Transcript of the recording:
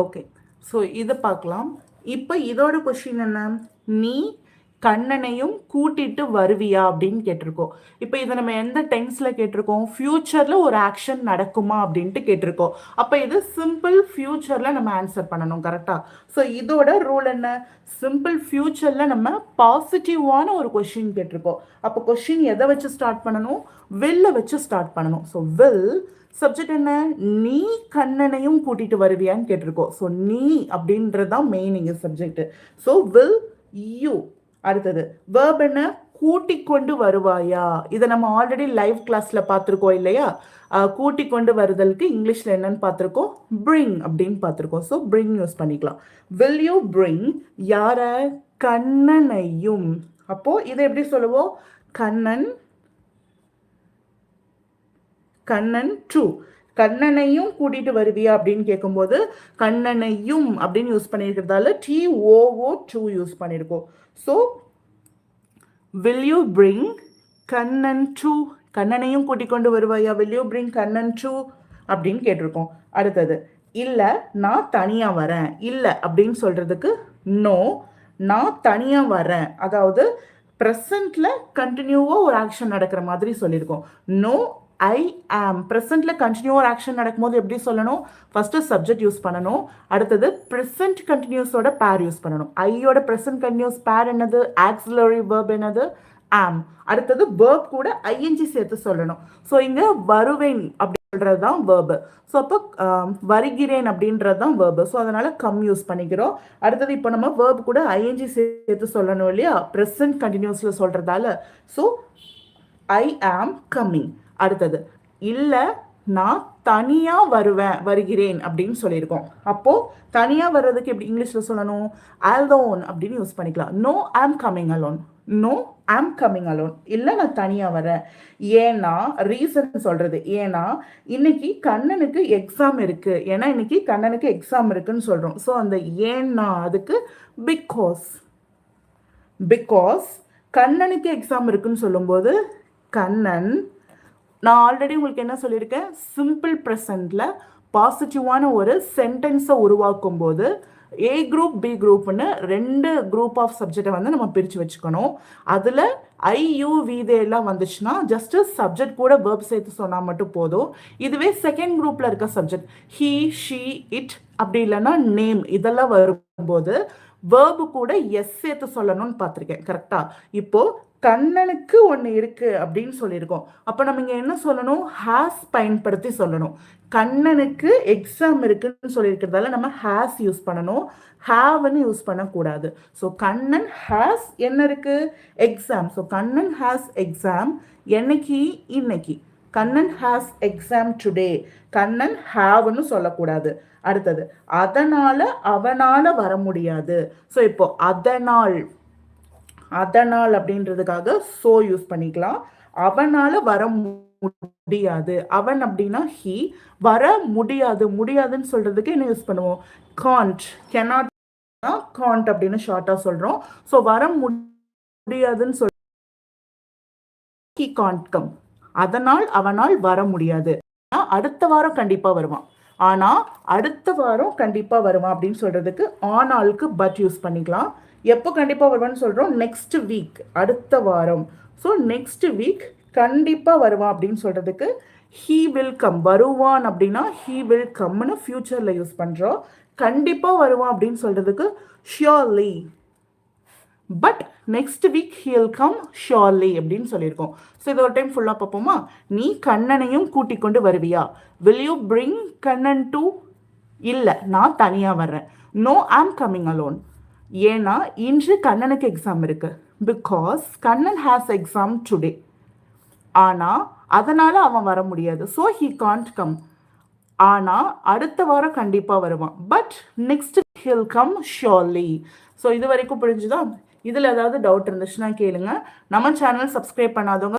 Okay, so இதை பார்க்கலாம். இப்போ இதோட கொஷின் என்ன? நீ கண்ணனையும் கூட்டிட்டு வருவியா அப்படின்னு கேட்டிருக்கோம். இப்போ இதை நம்ம எந்த டென்ஸில் கேட்டிருக்கோம்? ஃப்யூச்சரில் ஒரு ஆக்ஷன் நடக்குமா அப்படின்ட்டு கேட்டிருக்கோம். அப்போ இது சிம்பிள் ஃப்யூச்சரில் நம்ம ஆன்சர் பண்ணணும், கரெக்டாக? ஸோ இதோட ரூல் என்ன? சிம்பிள் ஃப்யூச்சரில் நம்ம பாசிட்டிவான ஒரு கொஷின் கேட்டிருக்கோம். அப்போ கொஷின் எதை வச்சு ஸ்டார்ட் பண்ணணும்? வில்லை வச்சு ஸ்டார்ட் பண்ணணும். ஸோ வில் சப்ஜெக்ட் என்ன? நீ கண்ணனையும் கூட்டிட்டு வருவியான்னு கேட்டிருக்கோம். ஸோ நீ அப்படின்றது தான் மெயின் இங்கே சப்ஜெக்ட். So will you. அடுத்தது வேர்ப் என்ன? கூட்டிக் கொண்டு வருவாயா. இதை நம்ம ஆல்ரெடி லைவ் கிளாஸ்ல பார்த்துருக்கோம் இல்லையா? கூட்டிக் கொண்டு வருதலுக்கு இங்கிலீஷ்ல என்னன்னு பார்த்துருக்கோம்? பிரிங் அப்படின்னு பார்த்துருக்கோம். ஸோ பிரிங் யூஸ் பண்ணிக்கலாம். வில் யூ பிரிங் யார? கண்ணனையும். அப்போ இதை எப்படி சொல்லுவோம்? கண்ணன் டு. கண்ணனையும் கூட்டிட்டு வருவியா அப்படின்னு கேட்கும்போது கண்ணனையும் அப்படின்னு யூஸ் பண்ணியிருக்கிறதால TOO to யூஸ் பண்ணியிருக்கோம். So will you bring Kannan to? கண்ணனையும் கூட்டிக் கொண்டு வருவாயா? will you bring Kannan to அப்படின்னு கேட்டிருக்கோம். அடுத்தது இல்லை நான் தனியா வரேன். இல்லை அப்படின்னு சொல்றதுக்கு நோ, நான் தனியா வரேன். அதாவது ப்ரெசன்ட்ல கண்டினியூவா ஒரு ஆக்ஷன் நடக்கிற மாதிரி சொல்லியிருக்கோம். நோ ஐ ஆம். ப்ரெசென்ட்ல கண்டினியூவர் ஆக்ஷன் நடக்கும்போது எப்படி சொல்லணும்? ஃபர்ஸ்ட் சப்ஜெக்ட் யூஸ் பண்ணணும். அடுத்தது ப்ரெசென்ட் கண்டினியூஸோட பேர் யூஸ் பண்ணணும். ஐயோட ப்ரெசென்ட் கண்டினியூஸ் பேர் என்னது? ஆக்சிலரி வேர்ப் என்னது? ஆம். அடுத்தது வேர்ப் கூட ஐஎன்ஜி சேர்த்து சொல்லணும். ஸோ இங்க வருவேன் அப்படி சொல்றது தான் வேர்பு. ஸோ அப்போ வருகிறேன் அப்படின்றது தான் வேர்பு. ஸோ அதனால கம் யூஸ் பண்ணிக்கிறோம். அடுத்தது இப்போ நம்ம வேர்ப் கூட ஐஎன்ஜி சேர்த்து சொல்லணும் இல்லையா? ப்ரெசென்ட் கண்டினியூஸ்ல சொல்றதால. ஸோ ஐ ஆம் கம்மிங். அடுத்தது இல்லை நான் தனியா வருகிறேன் அப்படின்னு சொல்லியிருக்கோம். அப்போ தனியா வர்றதுக்கு எப்படி இங்கிலீஷ்ல சொல்லணும்? அலோன் அப்படின்னு யூஸ் பண்ணிக்கலாம். No I'm coming alone. No I'm coming alone. இல்லை நான் தனியா வரேன். ஏன்னா ரீசன் சொல்றது. ஏன்னா இன்னைக்கு கண்ணனுக்கு எக்ஸாம் இருக்கு. ஏன்னா இன்னைக்கு கண்ணனுக்கு எக்ஸாம் இருக்குன்னு சொல்றோம். ஸோ அந்த ஏன்னா அதுக்கு பிகாஸ் கண்ணனுக்கு எக்ஸாம் இருக்குன்னு சொல்லும்போது கண்ணன். நான் ஆல்ரெடி உங்களுக்கு என்ன சொல்லியிருக்கேன்? சிம்பிள் ப்ரெசன்ட்ல பாசிட்டிவான ஒரு சென்டென்ஸை உருவாக்கும் போது ஏ குரூப் பி குரூப்னு 2 குரூப் ஆஃப் சப்ஜெக்டை வந்து நம்ம பிரித்து வச்சுக்கணும். அதில் IUV எல்லாம் வந்துச்சுன்னா ஜஸ்ட் சப்ஜெக்ட் கூட வேர்ப் சேர்த்து சொன்னால் மட்டும் போதும். இதுவே செகண்ட் குரூப்பில் இருக்க சப்ஜெக்ட் ஹீ ஷீ இட் அப்படி இல்லைன்னா நேம் இதெல்லாம் வரும்போது வேர்பு கூட எஸ் சேர்த்து சொல்லணும்னு பார்த்துருக்கேன், கரெக்டா? இப்போ கண்ணனுக்கு ஒன்று இருக்கு அப்படின்னு சொல்லியிருக்கோம். அப்போ நம்ம இங்கே என்ன சொல்லணும்? ஹேஸ் பயன்படுத்தி சொல்லணும். கண்ணனுக்கு எக்ஸாம் இருக்குன்னு சொல்லியிருக்கிறதால நம்ம ஹேஸ் யூஸ் பண்ணணும், ஹேவ்னு யூஸ் பண்ணக்கூடாது. ஸோ கண்ணன் ஹேஸ் என்ன இருக்கு? Exam. So Kannan has exam. என்னைக்கு? இன்னைக்கு. Kannan has exam today. Kannan ஹேவ்னு சொல்லக்கூடாது. அடுத்தது அதனால அவனால வர முடியாது. ஸோ இப்போ அதனால் அப்படின்றதுக்காக சோ யூஸ் பண்ணிக்கலாம். அவனால வர முடியாது. அவன் அப்படின்னா ஹி. வர முடியாதுன்னு சொல்றதுக்கு என்ன யூஸ் பண்ணுவோம்? காண்ட். cannot காண்ட் அப்படின்னு ஷார்ட்டா சொல்றோம். ஸோ வர முடியாதுன்னு சொல்ற ஹி காண்ட் கம். அதனால் அவனால் வர முடியாது. அடுத்த வாரம் கண்டிப்பா வருவான். ஆனா அடுத்த வாரம் கண்டிப்பா வருவான் அப்படின்னு சொல்றதுக்கு ஆனாலுக்கு பட் யூஸ் பண்ணிக்கலாம். எப்போ கண்டிப்பா வருவான்னு சொல்றோம்? நெக்ஸ்ட் வீக், அடுத்த வாரம். ஸோ நெக்ஸ்ட் வீக் கண்டிப்பா வருவான் அப்படின்னு சொல்றதுக்கு ஹீ வில் கம். வருவான் அப்படின்னா ஹீ வில் கம்னு ஃபியூச்சர்ல யூஸ் பண்றோம். கண்டிப்பா வருவான் அப்படின்னு சொல்றதுக்கு surely. But next week heel come surely அப்படின்னு சொல்லியிருக்கோம். ஸோ இதை ஒரு டைம் ஃபுல்லாக பார்ப்போமா? நீ கண்ணனையும் கூட்டிக் கொண்டு வருவியா? Will you bring Kannan too? இல்லை நான் தனியாக வர்றேன். No I'm coming alone. ஏன்னா இன்று கண்ணனுக்கு எக்ஸாம் இருக்கு. Because Kannan has exam today. ஆனால் அதனால அவன் வர முடியாது. So he can't come. ஆனால் அடுத்த வாரம் கண்டிப்பாக வருவான். But next he'll come surely. So இது வரைக்கும் புரிஞ்சுதான்? இதில் ஏதாவது டவுட் இருந்துச்சுன்னா கேளுங்க. நம்ம சேனல் சப்ஸ்கிரைப் பண்ணாதவங்க